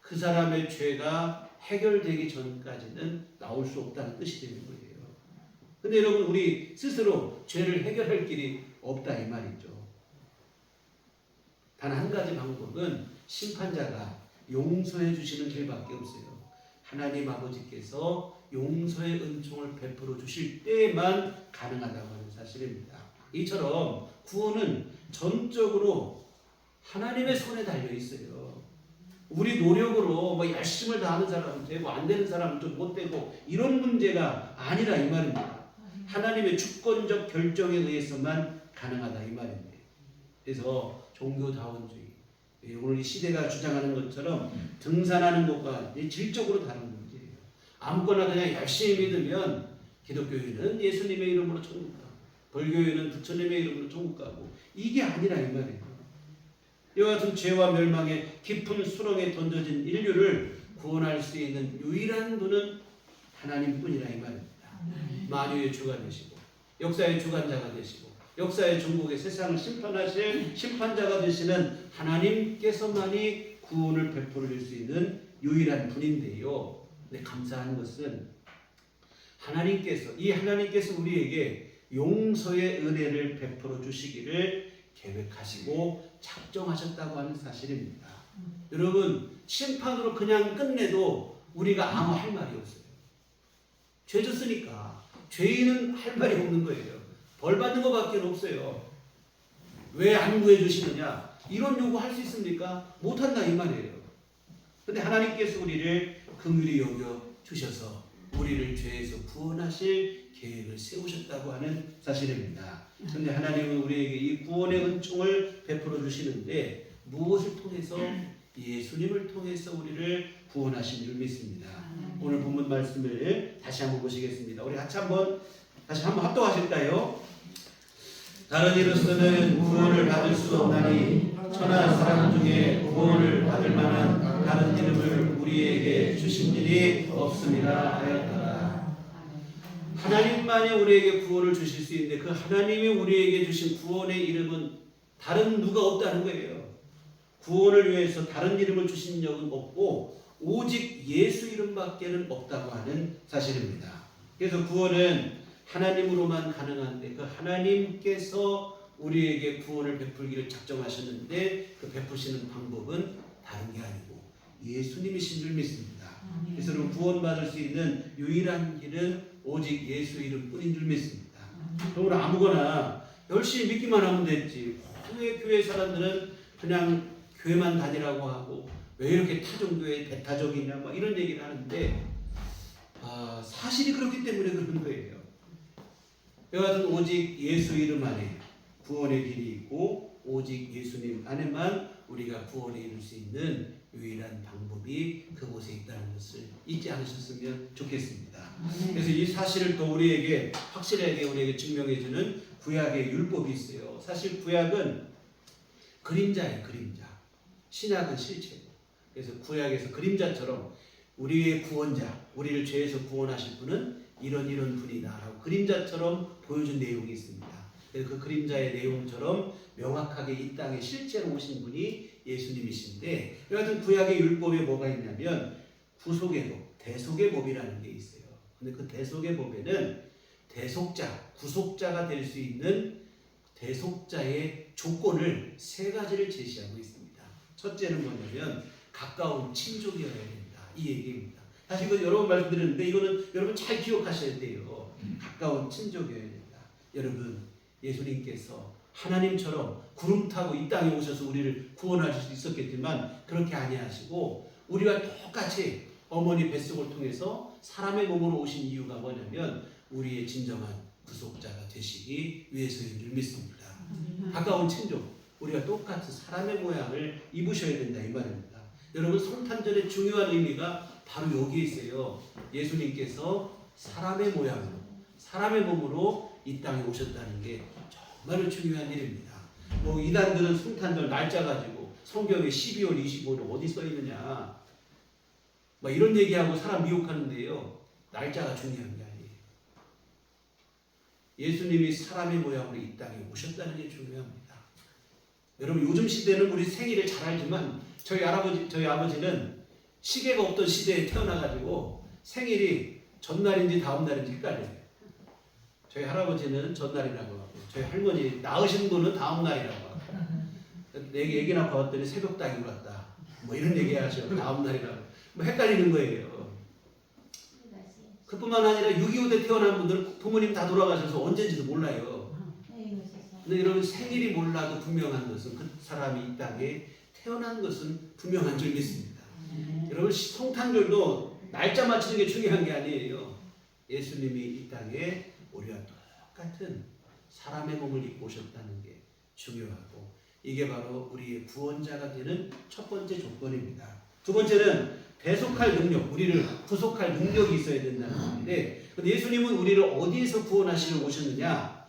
그 사람의 죄가 해결되기 전까지는 나올 수 없다는 뜻이 되는 거예요. 근데 여러분 우리 스스로 죄를 해결할 길이 없다 이 말이죠. 단 한 가지 방법은 심판자가 용서해 주시는 길밖에 없어요. 하나님 아버지께서 용서의 은총을 베풀어 주실 때만 가능하다고 하는 사실입니다. 이처럼 구원은 전적으로 하나님의 손에 달려 있어요. 우리 노력으로 열심을 다하는 사람은 되고 안 되는 사람은 좀 못 되고 이런 문제가 아니라 이 말입니다. 하나님의 주권적 결정에 의해서만 가능하다 이 말입니다. 그래서 종교다원주의, 오늘 이 시대가 주장하는 것처럼 등산하는 것과 질적으로 다른 문제예요. 아무거나 그냥 열심히 믿으면 기독교인은 예수님의 이름으로 천국 가고 불교인은 부처님의 이름으로 천국 가고 이게 아니라 이 말이에요. 이와 같은 죄와 멸망의 깊은 수렁에 던져진 인류를 구원할 수 있는 유일한 분은 하나님뿐이라 이 말입니다. 만유의 주가 되시고 역사의 주관자가 되시고 역사의 종국의 세상을 심판하실 심판자가 되시는 하나님께서만이 구원을 베풀어 줄 수 있는 유일한 분인데요. 근데 감사한 것은 하나님께서 우리에게 용서의 은혜를 베풀어 주시기를 계획하시고 작정하셨다고 하는 사실입니다. 여러분 심판으로 그냥 끝내도 우리가 아무 할 말이 없어요. 죄 졌으니까 죄인은 할 말이 없는 거예요. 벌 받는 것밖에 없어요. 왜 안 구해주시느냐 이런 요구 할 수 있습니까? 못한다 이 말이에요. 근데 하나님께서 우리를 긍휼히 여겨 주셔서 우리를 죄에서 구원하실 계획을 세우셨다고 하는 사실입니다. 그런데 하나님은 우리에게 이 구원의 은총을 베풀어 주시는데 무엇을 통해서? 예수님을 통해서 우리를 구원하신 줄 믿습니다. 오늘 본문 말씀을 다시 한번 보시겠습니다. 우리 다시 한번 합독하실까요? 다른 이로서는 구원을 받을 수 없나니 천하 사람 중에 구원을 받을 만한 다른 이름을 우리에게 주신 일이 없습니다 하였더라. 하나님만이 우리에게 구원을 주실 수 있는데 그 하나님이 우리에게 주신 구원의 이름은 다른 누가 없다는 거예요. 구원을 위해서 다른 이름을 주신 적은 없고 오직 예수 이름밖에는 없다고 하는 사실입니다. 그래서 구원은 하나님으로만 가능한데 그 하나님께서 우리에게 구원을 베풀기를 작정하셨는데 그 베푸시는 방법은 다른 게 아니고 예수님이신 줄 믿습니다. 그래서 구원받을 수 있는 유일한 길은 오직 예수 이름뿐인 줄 믿습니다. 그러므로 아무거나 열심히 믿기만 하면 됐지. 왜 교회 사람들은 그냥 교회만 다니라고 하고 왜 이렇게 타종교회 배타적이냐 뭐 이런 얘기를 하는데 사실이 그렇기 때문에 그런 거예요. 여하튼 오직 예수 이름 안에 구원의 길이 있고 오직 예수님 안에만 우리가 구원에 이룰 수 있는 유일한 방법이 그곳에 있다는 것을 잊지 않으셨으면 좋겠습니다. 그래서 이 사실을 또 우리에게 확실하게 우리에게 증명해주는 구약의 율법이 있어요. 사실 구약은 그림자예요. 그림자. 신약은 실체고. 그래서 구약에서 그림자처럼 우리의 구원자, 우리를 죄에서 구원하실 분은 이런 분이다라고 그림자처럼 보여준 내용이 있습니다. 그래서 그 그림자의 내용처럼 명확하게 이 땅에 실제로 오신 분이 예수님이신데 여하튼 구약의 율법에 뭐가 있냐면 구속의 법, 대속의 법이라는 게 있어요. 근데 그 대속의 법에는 대속자, 구속자가 될 수 있는 대속자의 조건을 세 가지를 제시하고 있습니다. 첫째는 뭐냐면 가까운 친족이어야 된다. 이 얘기입니다. 사실 이거 여러 번 말씀드렸는데 이거는 여러분 잘 기억하셔야 돼요. 가까운 친족이어야 된다. 여러분 예수님께서 하나님처럼 구름 타고 이 땅에 오셔서 우리를 구원하실 수 있었겠지만 그렇게 아니하시고 우리와 똑같이 어머니 뱃속을 통해서 사람의 몸으로 오신 이유가 뭐냐면 우리의 진정한 구속자가 되시기 위해서인 줄 믿습니다. 가까운 친족, 우리가 똑같은 사람의 모양을 입으셔야 된다 이 말입니다. 여러분 성탄절의 중요한 의미가 바로 여기에 있어요. 예수님께서 사람의 모양으로 사람의 몸으로 이 땅에 오셨다는 게 정말 중요한 일입니다. 뭐 이단들은 성탄절 날짜 가지고 성경에 12월 25일 어디 써 있느냐 뭐 이런 얘기하고 사람 미혹하는데요. 날짜가 중요한 게 아니에요. 예수님이 사람의 모양으로 이 땅에 오셨다는 게 중요합니다. 여러분 요즘 시대는 우리 생일을 잘 알지만 저희 아버지는 시계가 없던 시대에 태어나가지고 생일이 전날인지 다음 날인지 헷갈려요. 저희 할아버지는 전날이라고 하고 저희 할머니 낳으신 분은 다음 날이라고 하고 내 얘기 낳고 왔더니 새벽 닭이 울었다 뭐 이런 얘기 하셔. 다음 날이라고 뭐 헷갈리는 거예요. 그뿐만 아니라 6.25 때 태어난 분들은 부모님 다 돌아가셔서 언제인지도 몰라요. 근데 여러분 생일이 몰라도 분명한 것은 그 사람이 이 땅에 태어난 것은 분명한 줄 믿습니다. 여러분 성탄절도 날짜 맞추는 게 중요한 게 아니에요. 예수님이 이 땅에 우리와 똑같은 사람의 몸을 입고 오셨다는 게 중요하고 이게 바로 우리의 구원자가 되는 첫 번째 조건입니다. 두 번째는 대속할 능력, 우리를 구속할 능력이 있어야 된다는 건데 예수님은 우리를 어디에서 구원하시러 오셨느냐?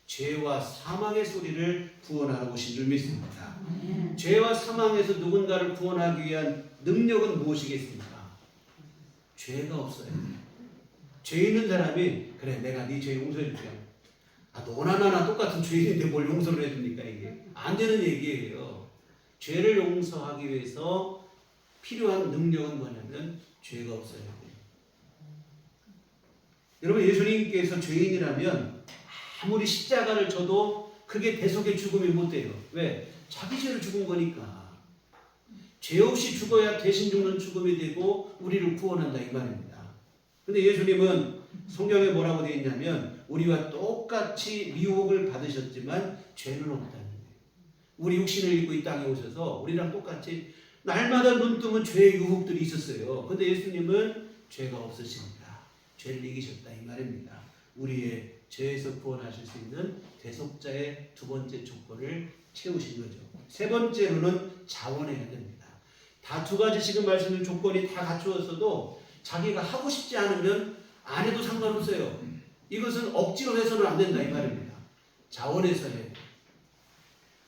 죄와 사망에서 우리를 구원하러 오신 줄 믿습니다. 죄와 사망에서 누군가를 구원하기 위한 능력은 무엇이겠습니까? 죄가 없어요. 죄 있는 사람이 그래 내가 네 죄 용서해 줄게. 너나 나나 똑같은 죄인인데 뭘 용서를 해줍니까? 이게 안 되는 얘기예요. 죄를 용서하기 위해서 필요한 능력은 뭐냐면 죄가 없어야 돼요. 여러분 예수님께서 죄인이라면 아무리 십자가를 져도 그게 대속의 죽음이 못 돼요. 왜? 자기 죄를 죽은 거니까. 죄 없이 죽어야 대신 죽는 죽음이 되고 우리를 구원한다 이 말입니다. 근데 예수님은 성경에 뭐라고 되어 있냐면 우리와 똑같이 미혹을 받으셨지만 죄는 없다는 거예요. 우리 육신을 입고 이 땅에 오셔서 우리랑 똑같이 날마다 눈 뜨면 죄의 유혹들이 있었어요. 근데 예수님은 죄가 없으십니다. 죄를 이기셨다 이 말입니다. 우리의 죄에서 구원하실 수 있는 대속자의 두 번째 조건을 채우신 거죠. 세 번째로는 자원해야 됩니다. 다 두 가지 지금 말씀드린 조건이 다 갖추었어도 자기가 하고 싶지 않으면 안 해도 상관없어요. 이것은 억지로 해서는 안 된다 이 말입니다. 자원해서 해야 돼요.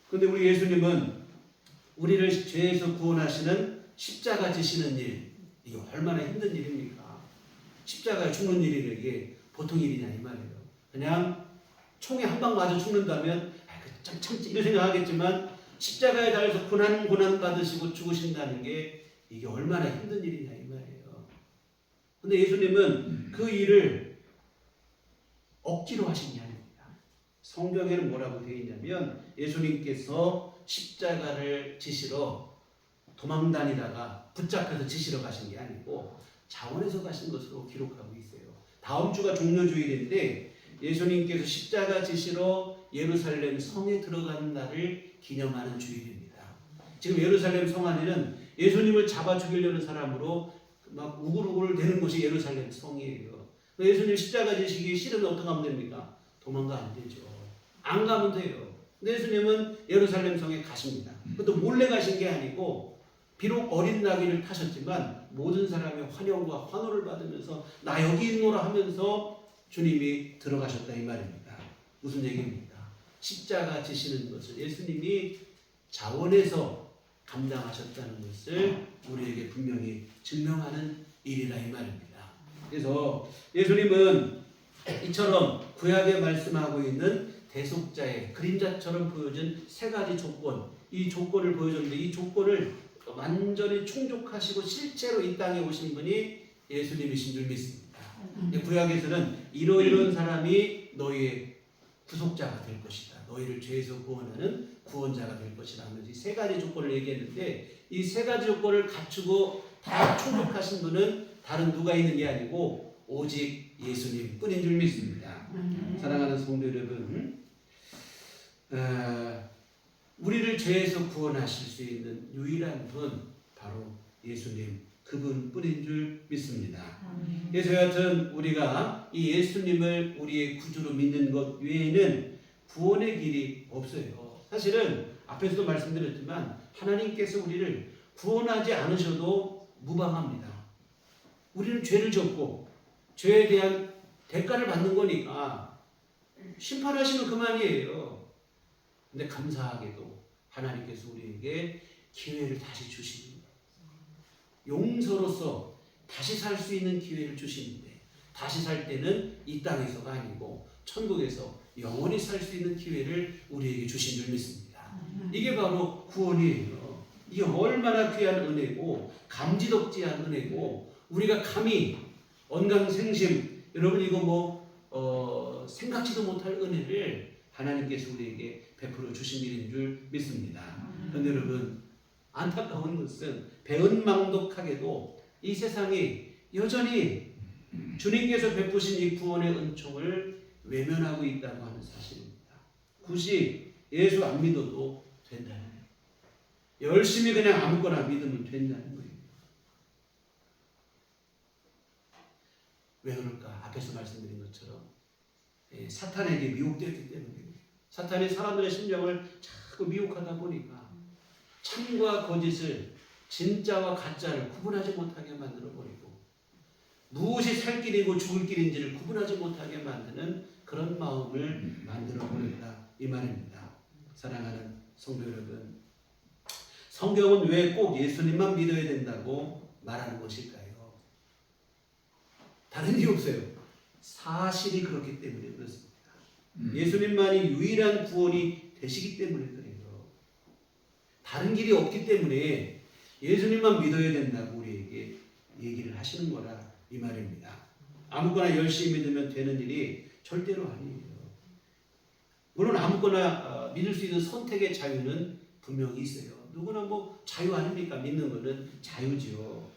그런데 우리 예수님은 우리를 죄에서 구원하시는 십자가 지시는 일, 이게 얼마나 힘든 일입니까? 십자가에 죽는 일이 이게 보통 일이냐 이 말이에요. 그냥 총에 한 방 맞아 죽는다면 참 이런 생각하겠지만 십자가에 달려서 고난 받으시고 죽으신다는 게 이게 얼마나 힘든 일이냐 이 말이에요. 근데 예수님은 그 일을 억지로 하신 게 아닙니다. 성경에는 뭐라고 되어 있냐면 예수님께서 십자가를 지시러 도망다니다가 붙잡혀서 지시러 가신 게 아니고 자원해서 가신 것으로 기록하고 있어요. 다음 주가 종려주일인데 예수님께서 십자가 지시러 예루살렘 성에 들어가는 날을 기념하는 주일입니다. 지금 예루살렘 성 안에는 예수님을 잡아 죽이려는 사람으로 막 우글우글 되는 곳이 예루살렘 성이에요. 예수님 십자가 지시기 싫으면 어떻게 하면 됩니까? 도망가 안 되죠. 안 가면 돼요. 근데 예수님은 예루살렘 성에 가십니다. 그것도 몰래 가신 게 아니고 비록 어린 나귀를 타셨지만 모든 사람의 환영과 환호를 받으면서 나 여기 있노라 하면서 주님이 들어가셨다 이 말입니다. 무슨 얘기입니까? 십자가 지시는 것을 예수님이 자원해서 감당하셨다는 것을 우리에게 분명히 증명하는 일이라 이 말입니다. 그래서 예수님은 이처럼 구약에 말씀하고 있는 대속자의 그림자처럼 보여진 세 가지 조건, 이 조건을 보여줬는데 이 조건을 완전히 충족하시고 실제로 이 땅에 오신 분이 예수님이신 줄 믿습니다. 구약에서는 이러이러한 사람이 너희의 구속자가 될 것이다. 너희를 죄에서 구원하는 구원자가 될 것이다 하면서 이 세 가지 조건을 얘기했는데 이 세 가지 조건을 갖추고 다 충족하신 분은 다른 누가 있는 게 아니고 오직 예수님 뿐인 줄 믿습니다. 사랑하는 성도 여러분, 우리를 죄에서 구원하실 수 있는 유일한 분 바로 예수님 그분뿐인 줄 믿습니다. 그래서 여하튼 우리가 이 예수님을 우리의 구주로 믿는 것 외에는 구원의 길이 없어요. 사실은 앞에서도 말씀드렸지만 하나님께서 우리를 구원하지 않으셔도 무방합니다. 우리는 죄를 졌고 죄에 대한 대가를 받는 거니까 심판하시면 그만이에요. 근데 감사하게도 하나님께서 우리에게 기회를 다시 주십니다. 용서로서 다시 살 수 있는 기회를 주시는데 다시 살 때는 이 땅에서가 아니고 천국에서 영원히 살 수 있는 기회를 우리에게 주신 줄 믿습니다. 이게 바로 구원이에요. 이게 얼마나 귀한 은혜고 감지덕지한 은혜고 우리가 감히 언강생심 여러분 이거 생각지도 못할 은혜를 하나님께서 우리에게 베풀어 주신 일인 줄 믿습니다. 그런데 여러분 안타까운 것은 배은망덕하게도 이 세상이 여전히 주님께서 베푸신 이 구원의 은총을 외면하고 있다고 하는 사실입니다. 굳이 예수 안 믿어도 된다는 거예요. 열심히 그냥 아무거나 믿으면 된다는 거예요. 왜 그럴까? 앞에서 말씀드린 것처럼 사탄에게 미혹되었기 때문입니다. 사탄이 사람들의 심령을 자꾸 미혹하다 보니까 참과 거짓을 진짜와 가짜를 구분하지 못하게 만들어버리고 무엇이 살 길이고 죽을 길인지를 구분하지 못하게 만드는 그런 마음을 만들어버린다 이 말입니다. 사랑하는 성도 여러분, 성경은 왜 꼭 예수님만 믿어야 된다고 말하는 것일까요? 다른 이유 없어요. 사실이 그렇기 때문에 그렇습니다. 예수님만이 유일한 구원이 되시기 때문에 그래요. 다른 길이 없기 때문에 예수님만 믿어야 된다고 우리에게 얘기를 하시는 거라 이 말입니다. 아무거나 열심히 믿으면 되는 일이 절대로 아니에요. 물론 아무거나 믿을 수 있는 선택의 자유는 분명히 있어요. 누구나 자유 아닙니까? 믿는 거는 자유지요.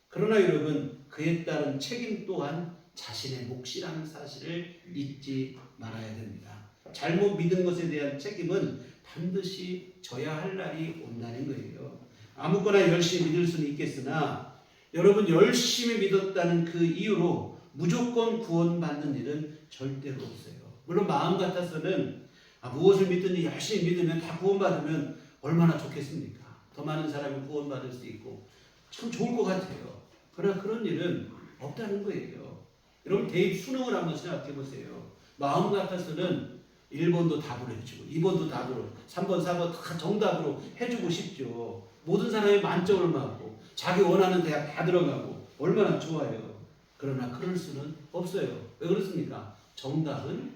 그러나 여러분 그에 따른 책임 또한 자신의 몫이라는 사실을 잊지 말아야 됩니다. 잘못 믿은 것에 대한 책임은 반드시 져야 할 날이 온다는 거예요. 아무거나 열심히 믿을 수는 있겠으나 여러분 열심히 믿었다는 그 이유로 무조건 구원받는 일은 절대로 없어요. 물론 마음 같아서는 무엇을 믿든지 열심히 믿으면 다 구원받으면 얼마나 좋겠습니까? 더 많은 사람이 구원받을 수 있고 참 좋을 것 같아요. 그러나 그런 일은 없다는 거예요. 여러분 대입 수능을 한번 생각해 보세요. 마음 같아서는 1번도 답으로 해주고 2번도 답으로 3번 4번 다 정답으로 해주고 싶죠. 모든 사람이 만점을 맞고 자기 원하는 대학 다 들어가고 얼마나 좋아요. 그러나 그럴 수는 없어요. 왜 그렇습니까? 정답은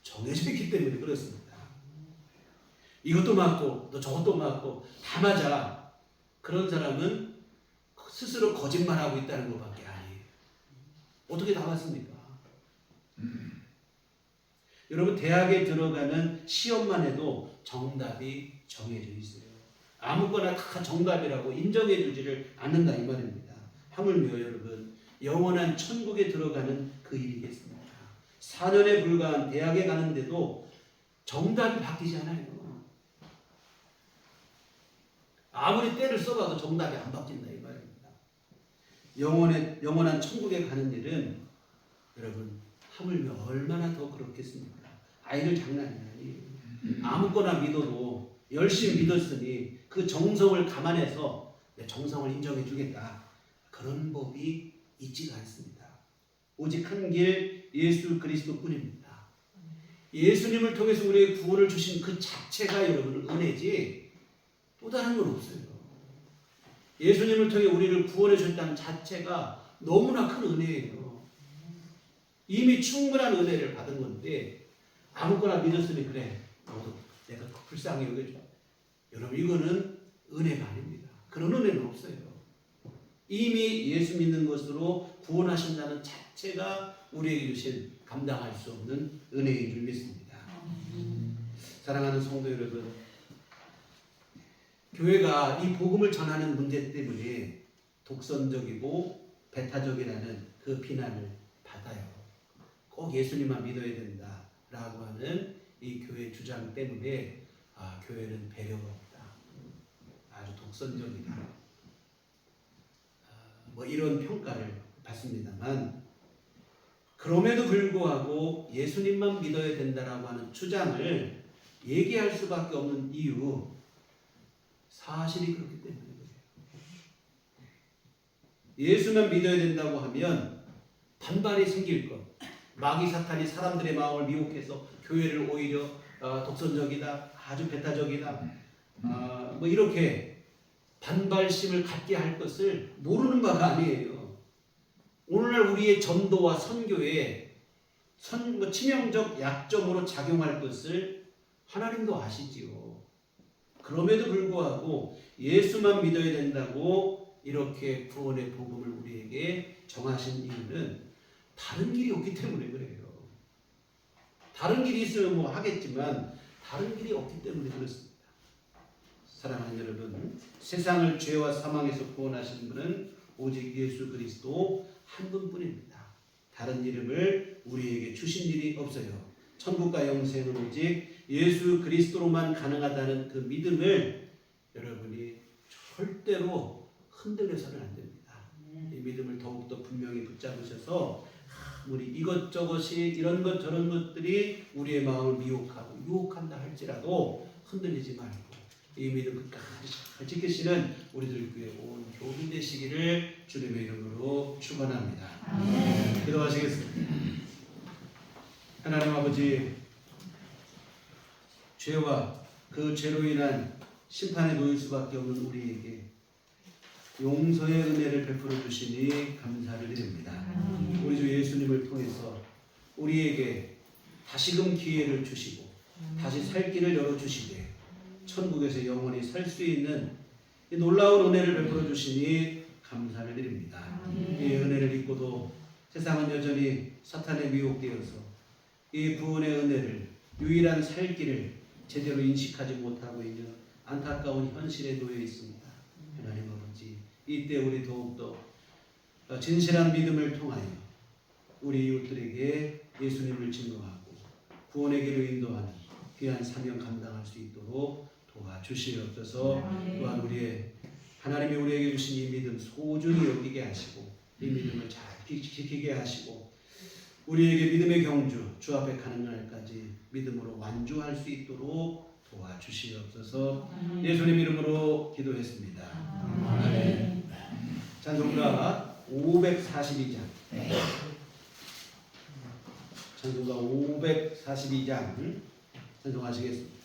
정해져 있기 때문에 그렇습니다. 이것도 맞고 또 저것도 맞고 다 맞아. 그런 사람은 스스로 거짓말하고 있다는 것밖에 아니에요. 어떻게 다 맞습니까? 여러분 대학에 들어가는 시험만 해도 정답이 정해져 있어요. 아무거나 다 정답이라고 인정해 주지를 않는다 이 말입니다. 하물며 여러분 영원한 천국에 들어가는 그 일이겠습니다. 4년에 불과한 대학에 가는데도 정답이 바뀌지 않아요. 아무리 때를 써봐도 정답이 안 바뀐다 이 말입니다. 영원한 천국에 가는 일은 여러분 하물며 얼마나 더 그렇겠습니까? 아이들 장난이 아니에요. 아무거나 믿어도 열심히 믿었으니 그 정성을 감안해서 내 정성을 인정해 주겠다. 그런 법이 있지가 않습니다. 오직 한 길 예수 그리스도뿐입니다. 예수님을 통해서 우리에게 구원을 주신 그 자체가 여러분 은혜지 또 다른 건 없어요. 예수님을 통해 우리를 구원해 줬다는 자체가 너무나 큰 은혜예요. 이미 충분한 은혜를 받은 건데 아무거나 믿었으니 그래 너도 내가 불쌍히 여겨줘. 여러분 이거는 은혜가 아닙니다. 그런 은혜는 없어요. 이미 예수 믿는 것으로 구원하신다는 자체가 우리에게 주신 감당할 수 없는 은혜인 줄 믿습니다. 사랑하는 성도 여러분, 교회가 이 복음을 전하는 문제 때문에 독선적이고 배타적이라는 그 비난을 받아요. 꼭 예수님만 믿어야 된다라고 하는 이 교회 주장 때문에 교회는 배려가 없다. 아주 독선적이다. 뭐 이런 평가를 받습니다만 그럼에도 불구하고 예수님만 믿어야 된다라고 하는 주장을 얘기할 수밖에 없는 이유 사실이 그렇기 때문에 그래요. 예수만 믿어야 된다고 하면 반발이 생길 것. 마귀 사탄이 사람들의 마음을 미혹해서 교회를 오히려 독선적이다, 아주 배타적이다, 뭐 이렇게 반발심을 갖게 할 것을 모르는 바가 아니에요. 오늘날 우리의 전도와 선교에 치명적 약점으로 작용할 것을 하나님도 아시지요. 그럼에도 불구하고 예수만 믿어야 된다고 이렇게 구원의 복음을 우리에게 정하신 이유는 다른 길이 없기 때문에 그래요. 다른 길이 있으면 뭐 하겠지만 다른 길이 없기 때문에 그렇습니다. 사랑하는 여러분, 세상을 죄와 사망에서 구원하신 분은 오직 예수 그리스도 한 분뿐입니다. 다른 이름을 우리에게 주신 일이 없어요. 천국과 영생은 오직 예수 그리스도로만 가능하다는 그 믿음을 여러분이 절대로 흔들려서는 안 됩니다. 이 믿음을 더욱더 분명히 붙잡으셔서 우리 이것저것이 이런 것 저런 것들이 우리의 마음을 미혹하고 유혹한다 할지라도 흔들리지 말고 이 믿음 끝까지 잘 지키시는 우리들 교회 온 교비 되시기를 주님의 이름으로 축원합니다. 기도하시겠습니다. 하나님 아버지, 죄와 그 죄로 인한 심판에 놓일 수밖에 없는 우리에게 용서의 은혜를 베풀어 주시니 감사를 드립니다. 우리 주 예수님을 통해서 우리에게 다시금 기회를 주시고 다시 살 길을 열어주시되 천국에서 영원히 살 수 있는 이 놀라운 은혜를 베풀어 주시니 감사를 드립니다. 이 은혜를 잊고도 세상은 여전히 사탄에 미혹되어서 이 구원의 은혜를 유일한 살 길을 제대로 인식하지 못하고 있는 안타까운 현실에 놓여 있습니다. 하나님 아버지, 이때 우리 더욱더 진실한 믿음을 통하여 우리 이웃들에게 예수님을 증거하고 구원의 길로 인도하는 귀한 사명 감당할 수 있도록 도와주시옵소서. 또한 우리의 하나님이 우리에게 주신 이 믿음 소중히 여기게 하시고 이 믿음을 잘 지키게 하시고 우리에게 믿음의 경주 주 앞에 가는 날까지 믿음으로 완주할 수 있도록 도와주시옵소서. 예수님 이름으로 기도했습니다. 아멘. 찬송가 542장. 찬송가 542장 찬송하시겠습니다.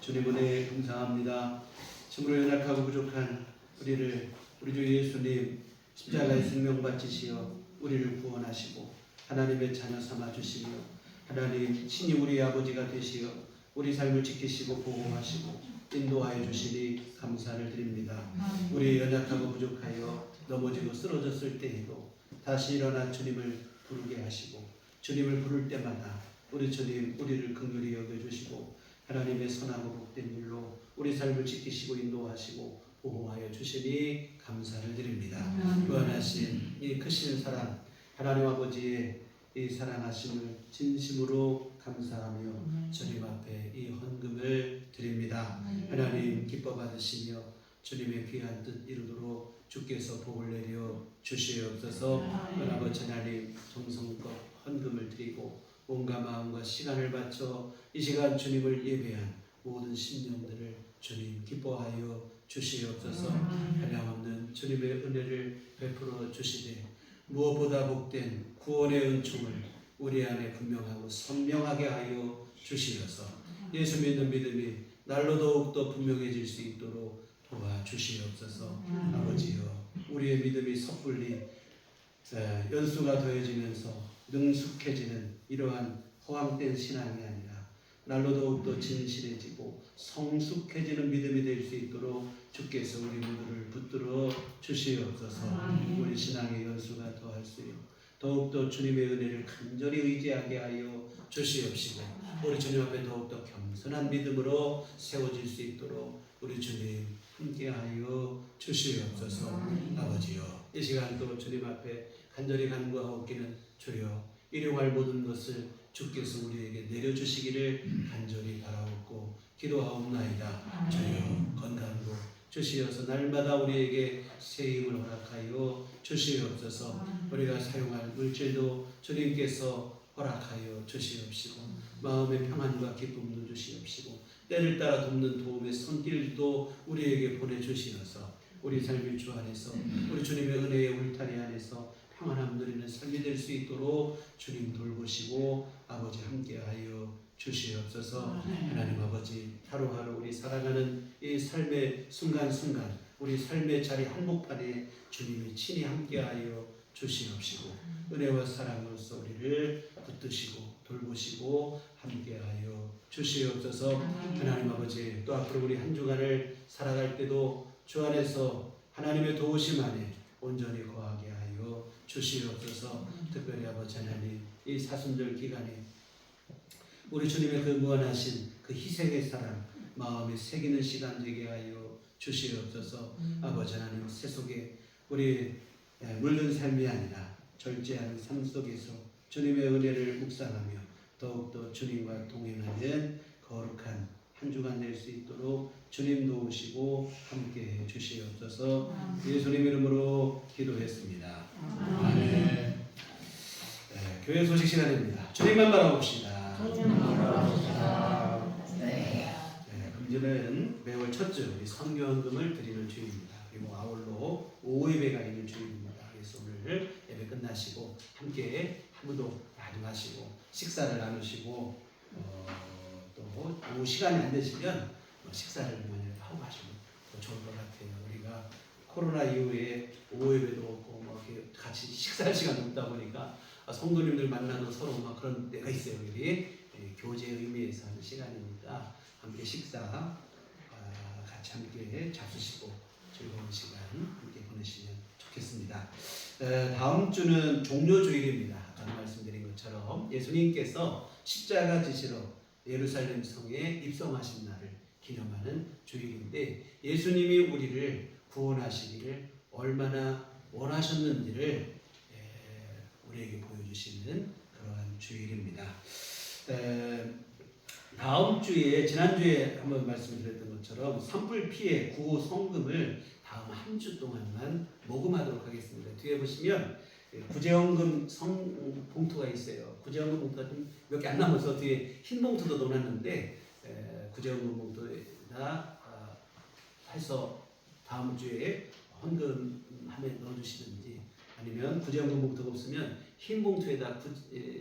주님 은혜에 감사합니다. 참으로 연약하고 부족한 우리 주 예수님 십자가의 생명 바치시어 우리를 구원하시고 하나님의 자녀 삼아 주시며 하나님 친히 우리 아버지가 되시어 우리 삶을 지키시고 보호하시고 인도하여 주시니 감사를 드립니다. 우리 연약하고 부족하여 넘어지고 쓰러졌을 때에도 다시 일어나 주님을 부르게 하시고 주님을 부를 때마다 우리 주님 우리를 긍휼히 여겨주시고 하나님의 선하고 복된 일로 우리 삶을 지키시고 인도하시고 보호하여 주시니 감사를 드립니다. 구원하신 이 크신 사랑 하나님 아버지의 이 사랑하심을 진심으로 감사하며 주님 앞에 이 헌금을 드립니다. 하나님 기뻐 받으시며 주님의 귀한 뜻 이루도록 주께서 복을 내려 주시옵소서. 아버지 하나님 정성껏 헌금을 드리고 온갖 마음과 시간을 바쳐 이 시간 주님을 예배한 모든 심령들을 주님 기뻐하여 주시옵소서. 한량없는 주님의 은혜를 베풀어 주시되 무엇보다 복된 구원의 은총을 우리 안에 분명하고 선명하게 하여 주시옵소서. 예수 믿는 믿음이 날로 더욱더 분명해질 수 있도록 도와주시옵소서. 아버지여 우리의 믿음이 섣불리 연수가 더해지면서 능숙해지는 이러한 허황된 신앙이 아니라 날로 더욱더 진실해지고 성숙해지는 믿음이 될 수 있도록 주께서 우리 모두를 붙들어 주시옵소서. 우리 신앙의 연수가 더할 수요 더욱더 주님의 은혜를 간절히 의지하게 하여 주시옵시고 우리 주님 앞에 더욱더 겸손한 믿음으로 세워질 수 있도록 우리 주님 함께하여 주시옵소서. 아버지여, 이 시간 또 주님 앞에 간절히 간구하옵기는 주여 일용할 모든 것을 주께서 우리에게 내려주시기를 간절히 바라옵고 기도하옵나이다. 주여 건강도 주시어서 날마다 우리에게 새 힘을 허락하여 주시옵소서. 우리가 사용할 물질도 주님께서 허락하여 주시옵시고 마음의 평안과 기쁨도 주시옵시고 때를 따라 돕는 도움의 손길도 우리에게 보내주시어서 우리 삶의 주 안에서 우리 주님의 은혜의 울타리 안에서 평안함 누리는 삶이 될 수 있도록 주님 돌보시고 아버지 함께하여 주시옵소서. 하나님 아버지, 하루하루 우리 살아가는 이 삶의 순간순간 우리 삶의 자리 한복판에 주님이 친히 함께하여 주시옵시고 은혜와 사랑으로서 우리를 붙드시고 돌보시고 함께하여 주시옵소서. 하나님 아버지, 또 앞으로 우리 한 주간을 살아갈 때도 주 안에서 하나님의 도우심 안에 온전히 거하게 하여 주시옵소서. 특별히 아버지 하나님, 이 사순절 기간에 우리 주님의 그 무한하신 그 희생의 사랑 마음에 새기는 시간 되게 하여 주시옵소서. 아버지 하나님, 세속에 우리 물든 삶이 아니라 절제하는 삶 속에서 주님의 은혜를 묵상하며 더욱더 주님과 동행하는 거룩한 한 주간 될 수 있도록 주님 도우시고 함께해 주시옵소서. 예수님 이름으로 기도했습니다. 아멘. 교회 소식 시간입니다. 주님만 바라봅시다. 금주는 매월 첫주 우리 선교헌금을 드리는 주일입니다. 그리고 아울러 오예배가 있는 주일입니다. 그래서 오늘 예배 끝나시고 함께 한무도 나누시고 식사를 나누시고 또 오후 시간이 안 되시면 식사를 하고 가시면 더 좋을 것 같아요. 우리가 코로나 이후에 오예배도 없고 이렇게 같이 식사할 시간이 없다 보니까 성도님들 만나도 서로 막 그런 때가 있어요. 우리 교제의 의미에서 하는 시간이니까 함께 식사 같이 함께 잡수시고 즐거운 시간 함께 보내시면 좋겠습니다. 다음 주는 종료주일입니다. 아까 말씀드린 것처럼 예수님께서 십자가 지시러 예루살렘 성에 입성하신 날을 기념하는 주일인데 예수님이 우리를 구원하시기를 얼마나 원하셨는지를 우리에게 보여주시는 그러한 주일입니다. 다음 주에 지난주에 한번 말씀드렸던 것처럼 산불 피해 구호 성금을 다음 한 주 동안만 모금하도록 하겠습니다. 뒤에 보시면 구제헌금 봉투가 있어요. 구제헌금 봉투가 좀 몇 개 안 남아서 뒤에 흰 봉투도 넣어놨는데 구제헌금 봉투에다 해서 다음 주에 헌금함에 넣어주시든지 아니면 구제헌금 봉투가 없으면 흰 봉투에다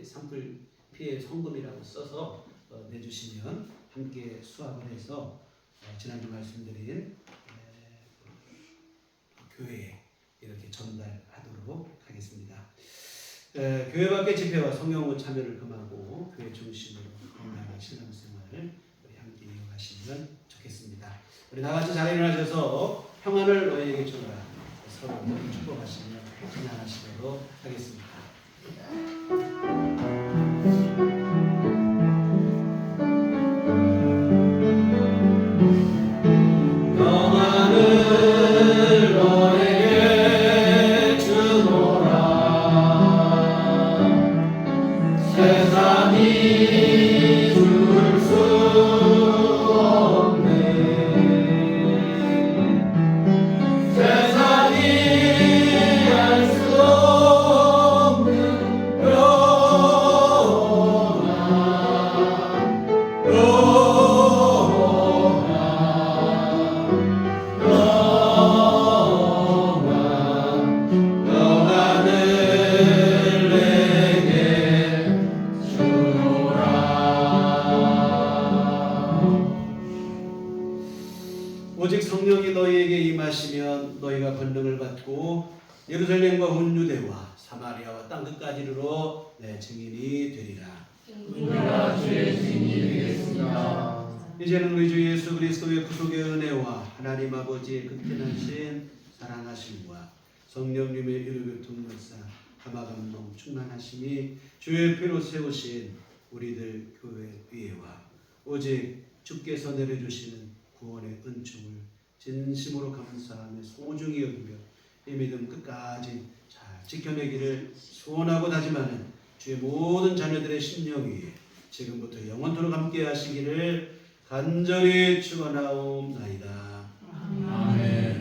산불 피해 성금이라고 써서 내주시면 함께 수합을 해서 지난주 말씀드린 교회에 이렇게 전달하도록 하겠습니다. 교회 밖의 집회와 성경원 참여를 금하고 교회 중심으로 건강한 신앙생활을 우리 함께 이어가시면 좋겠습니다. 우리 나같이 잘 일어나셔서 평안을 너희에게 주노라 서로 축복하시며 진행하시도록 하겠습니다. 오직 성령이 너희에게 임하시면 너희가 권능을 받고 예루살렘과 온 유대와 사마리아와 땅끝까지 이르러 내 증인이 되리라. 우리가 주의 증인이 되겠습니다. 이제는 우리 주 예수 그리스도의 구속의 은혜와 하나님 아버지의 극진하신 사랑하심과 성령님의 일교통 역사 감화감동 충만하심이 주의 피로 세우신 우리들 교회 위에와 오직 주께서 내려주시는 구원의 은총을 진심으로 감사하며 소중히 여기며 이 믿음 끝까지 잘 지켜내기를 소원하고 다짐하는 주의 모든 자녀들의 심령 위에 지금부터 영원토록 함께 하시기를 간절히 축원하옵나이다. 아멘.